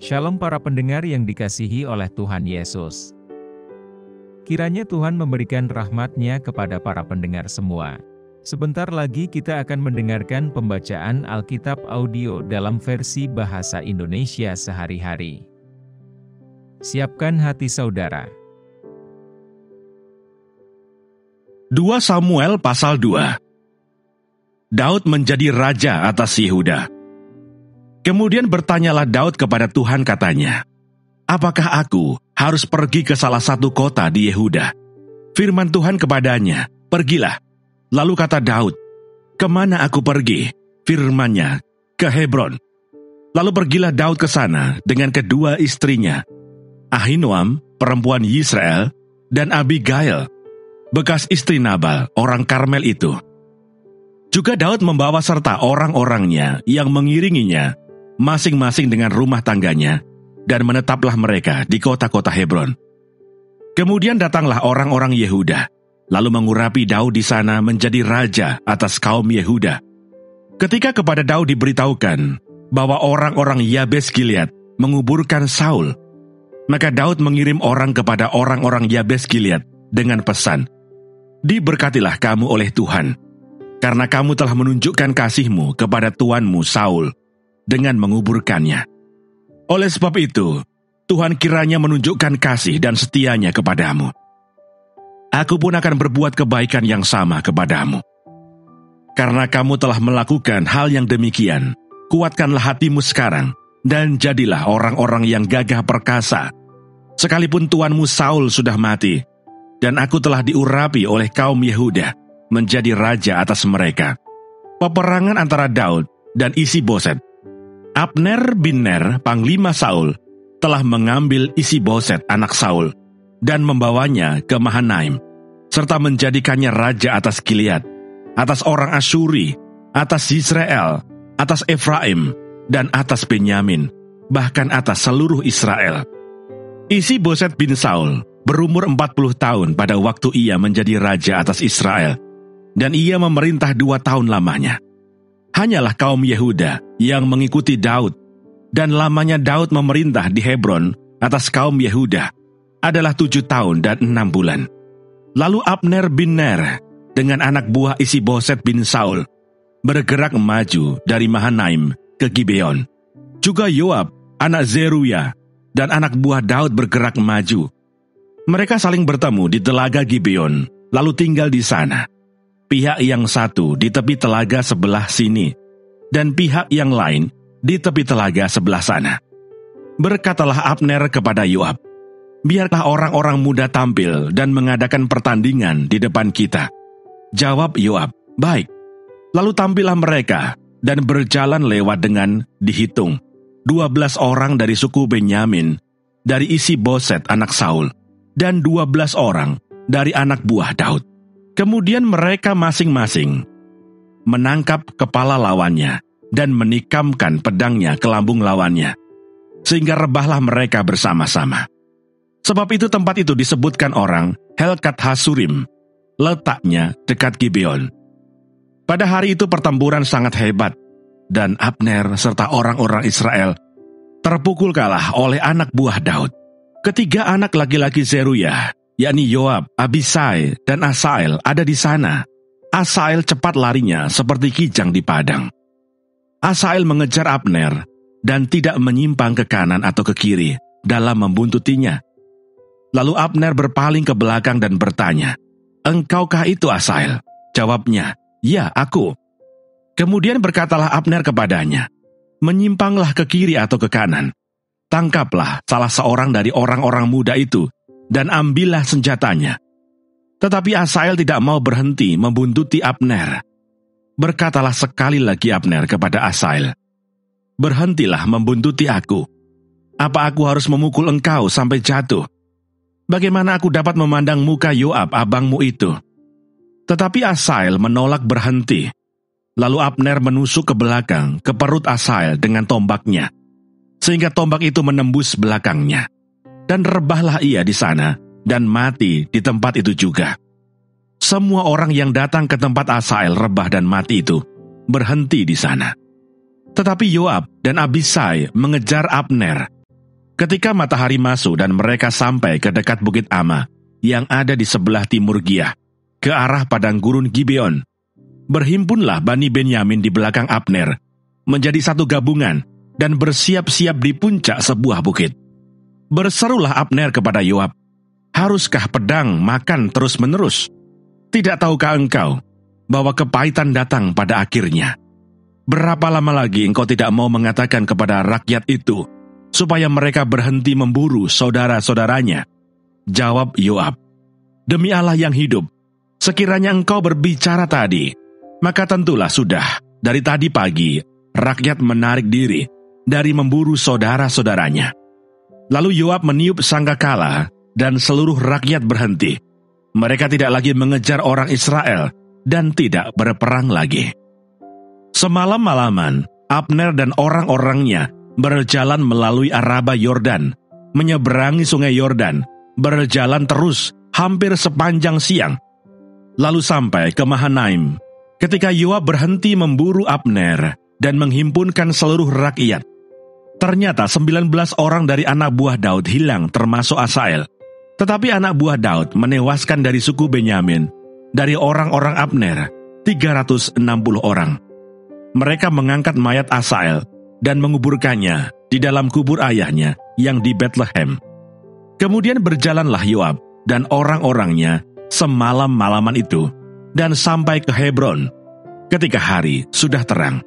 Shalom para pendengar yang dikasihi oleh Tuhan Yesus. Kiranya Tuhan memberikan rahmat-Nya kepada para pendengar semua. Sebentar lagi kita akan mendengarkan pembacaan Alkitab audio dalam versi bahasa Indonesia sehari-hari. Siapkan hati saudara. 2 Samuel pasal 2. Daud menjadi raja atas Yehuda. Kemudian bertanyalah Daud kepada Tuhan, katanya, "Apakah aku harus pergi ke salah satu kota di Yehuda?" Firman Tuhan kepadanya, "Pergilah." Lalu kata Daud, "Kemana aku pergi?" Firman-Nya, "Ke Hebron." Lalu pergilah Daud ke sana dengan kedua istrinya, Ahinoam, perempuan Yisrael, dan Abigail, bekas istri Nabal, orang Karmel itu. Juga Daud membawa serta orang-orangnya yang mengiringinya, masing-masing dengan rumah tangganya, dan menetaplah mereka di kota-kota Hebron. Kemudian datanglah orang-orang Yehuda, lalu mengurapi Daud di sana menjadi raja atas kaum Yehuda. Ketika kepada Daud diberitahukan bahwa orang-orang Yabes Gilead menguburkan Saul, maka Daud mengirim orang kepada orang-orang Yabes Gilead dengan pesan, "Diberkatilah kamu oleh Tuhan, karena kamu telah menunjukkan kasih-Mu kepada tuanmu Saul dengan menguburkannya. Oleh sebab itu, Tuhan kiranya menunjukkan kasih dan setianya kepadamu. Aku pun akan berbuat kebaikan yang sama kepadamu. Karena kamu telah melakukan hal yang demikian, kuatkanlah hatimu sekarang, dan jadilah orang-orang yang gagah perkasa. Sekalipun tuanmu Saul sudah mati, dan aku telah diurapi oleh kaum Yehuda menjadi raja atas mereka." Peperangan antara Daud dan Isi-Boset. Abner bin Ner, panglima Saul, telah mengambil Isi-Boset anak Saul dan membawanya ke Mahanaim, serta menjadikannya raja atas Gilead, atas orang Asyuri, atas Yisrael, atas Efraim, dan atas Benyamin, bahkan atas seluruh Israel. Isi-Boset bin Saul berumur 40 tahun pada waktu ia menjadi raja atas Israel, dan ia memerintah 2 tahun lamanya. Hanyalah kaum Yehuda yang mengikuti Daud, dan lamanya Daud memerintah di Hebron atas kaum Yehuda adalah 7 tahun dan 6 bulan. Lalu Abner bin Ner dengan anak buah Isi-Boset bin Saul bergerak maju dari Mahanaim ke Gibeon. Juga Yoab, anak Zeruya, dan anak buah Daud bergerak maju. Mereka saling bertemu di telaga Gibeon, lalu tinggal di sana. Pihak yang satu di tepi telaga sebelah sini, dan pihak yang lain di tepi telaga sebelah sana. Berkatalah Abner kepada Yoab, "Biarlah orang-orang muda tampil dan mengadakan pertandingan di depan kita." Jawab Yoab, "Baik." Lalu tampillah mereka dan berjalan lewat dengan dihitung 12 orang dari suku Benyamin, dari Isi-Boset anak Saul, dan 12 orang dari anak buah Daud. Kemudian mereka masing-masing menangkap kepala lawannya dan menikamkan pedangnya ke lambung lawannya, sehingga rebahlah mereka bersama-sama. Sebab itu tempat itu disebutkan orang Helkat Hasurim, letaknya dekat Gibeon. Pada hari itu pertempuran sangat hebat, dan Abner serta orang-orang Israel terpukul kalah oleh anak buah Daud. Ketiga anak laki-laki Zeruya, yakni Yoab, Abisai, dan Asael ada di sana. Asael cepat larinya seperti kijang di padang. Asael mengejar Abner dan tidak menyimpang ke kanan atau ke kiri dalam membuntutinya. Lalu Abner berpaling ke belakang dan bertanya, "Engkaukah itu Asael?" Jawabnya, "Ya, aku." Kemudian berkatalah Abner kepadanya, "Menyimpanglah ke kiri atau ke kanan. Tangkaplah salah seorang dari orang-orang muda itu dan ambillah senjatanya." Tetapi Asael tidak mau berhenti membuntuti Abner. Berkatalah sekali lagi Abner kepada Asael, "Berhentilah membuntuti aku. Apa aku harus memukul engkau sampai jatuh? Bagaimana aku dapat memandang muka Yoab abangmu itu?" Tetapi Asael menolak berhenti. Lalu Abner menusuk ke belakang, ke perut Asael dengan tombaknya, sehingga tombak itu menembus belakangnya. Dan rebahlah ia di sana, dan mati di tempat itu juga. Semua orang yang datang ke tempat Asael rebah dan mati itu berhenti di sana. Tetapi Yoab dan Abisai mengejar Abner Ketika matahari masuk dan mereka sampai ke dekat Bukit Ama, yang ada di sebelah timur Giah, ke arah padang gurun Gibeon, berhimpunlah Bani Benyamin di belakang Abner, menjadi satu gabungan, dan bersiap-siap di puncak sebuah bukit. Berserulah Abner kepada Yoab, "Haruskah pedang makan terus-menerus? Tidak tahukah engkau bahwa kepahitan datang pada akhirnya? Berapa lama lagi engkau tidak mau mengatakan kepada rakyat itu, supaya mereka berhenti memburu saudara-saudaranya?" Jawab Yoab, "Demi Allah yang hidup, sekiranya engkau berbicara tadi, maka tentulah sudah dari tadi pagi rakyat menarik diri dari memburu saudara-saudaranya." Lalu Yoab meniup sangkakala dan seluruh rakyat berhenti. Mereka tidak lagi mengejar orang Israel dan tidak berperang lagi. Semalam-malaman, Abner dan orang-orangnya berjalan melalui Araba Yordan, menyeberangi sungai Yordan, berjalan terus hampir sepanjang siang. Lalu sampai ke Mahanaim, ketika Yoab berhenti memburu Abner dan menghimpunkan seluruh rakyat. Ternyata 19 orang dari anak buah Daud hilang termasuk Asael. Tetapi anak buah Daud menewaskan dari suku Benyamin, dari orang-orang Abner, 360 orang. Mereka mengangkat mayat Asael dan menguburkannya di dalam kubur ayahnya yang di Bethlehem. Kemudian berjalanlah Yoab dan orang-orangnya semalam-malaman itu dan sampai ke Hebron ketika hari sudah terang.